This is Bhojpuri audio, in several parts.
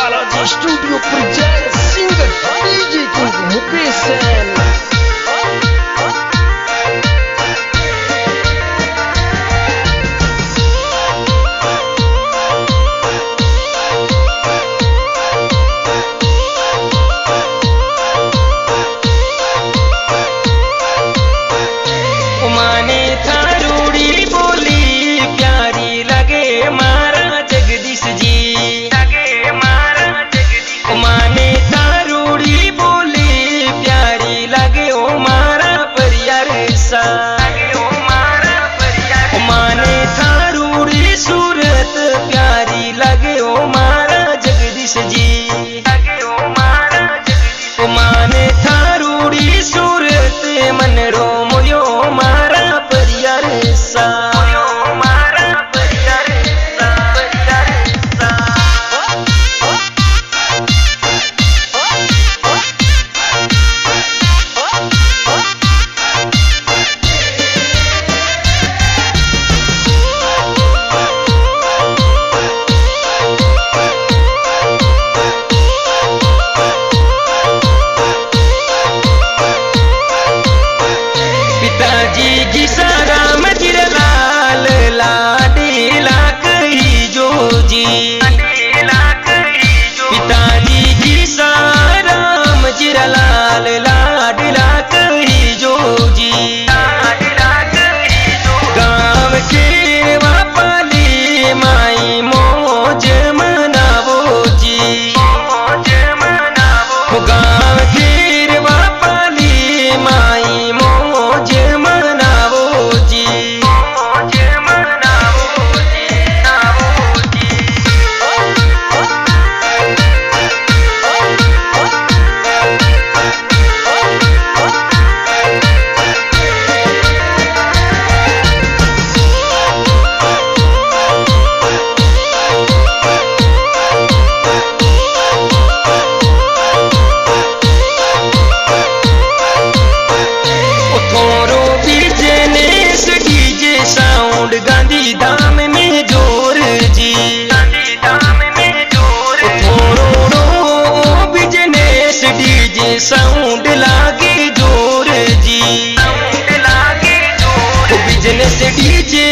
Balaji Studio presents singer DJ King Mukesh Sen. माने थारूड़ी बोली प्यारी लगे मारा जगदीश जी लगे मारा जगदीश। माने थारूड़ी बोली प्यारी लगे ओ मारा परियार सा लगे ओ मारा परियार। माने थारूड़ी सूरत प्यारी लगे ओ मारा जगदीश जी लगे ओ मारा जगदीश। माने थारूड़ी सूरत मन रो मोयो मारा परियार सा मारा परियार सा परियार सा। पिताजी जी सारा मजिर लाल लाडी लाख ही जो जी पिताजी जी सारा मजिर लाल लाड लाख ही जो जी। गाँव के वापाली माई मौज मनावो जी गाँव के वापाली माई मौज मनावो जी मौज मनावो जी मनावो जी। थोरो business DJ sound Gandhi Dham में जोर जी गांधी धाम में जोर। थोरो बिजनेस डीजे साउंड लागे जोर जी साउंड लागे जोर। Business DJ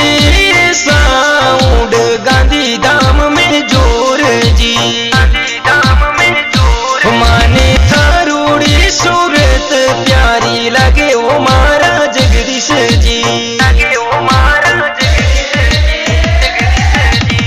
sound Gandhi Dham में जोर जी गांधी धाम में जोर। माने थारूड़ी सूरत प्यारी लगे ओ मारा जगदीश जी लगे ओ मारा जगदीश जी जगदीश जी।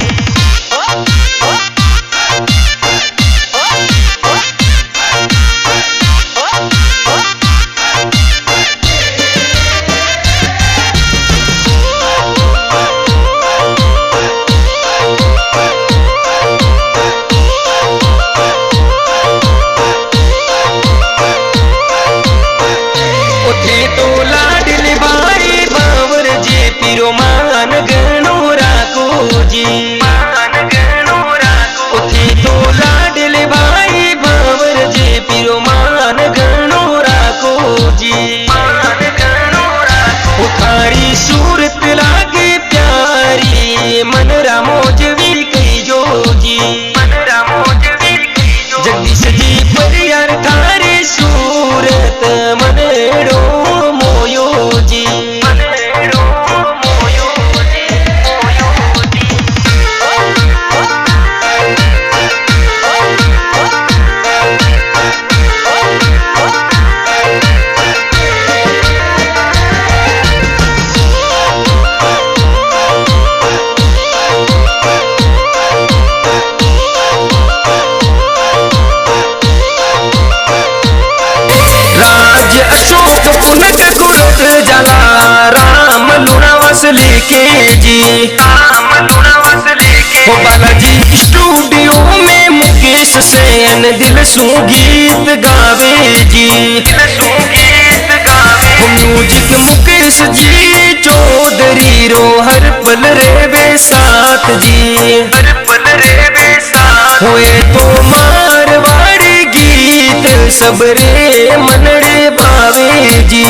उठे तो लाडल भाई बावर जे पिरो मान गणो राखो जी मान गणो राखो। उठे तो लाडल भाई बावर जे पिरो मान गणो राखो जी मान गणो राखो। थारी सूरत लागे प्यारी मन रामोज वीर कही जो जी मन रामोज वीर कही जो। जगदीश जी परियार थारी सूरत मनेड़ो मोयो जी मनेड़ो मोयो जी मोयो जी। राज अशोक पुनक गुरत जला राम लुणावस लेके जी राम लुणावस लेके। हो बालाजी स्टूडियो में मुकेश सेन दिल सू गीत गावे जी दिल सू गीत गावे। हो म्यूजिक मुकेश जी चौधरी रो हर पल रेवे साथ जी हर पल रेवे साथ। हुए तो मारवाड़ी गीत सबरे मनड़े भावे जी।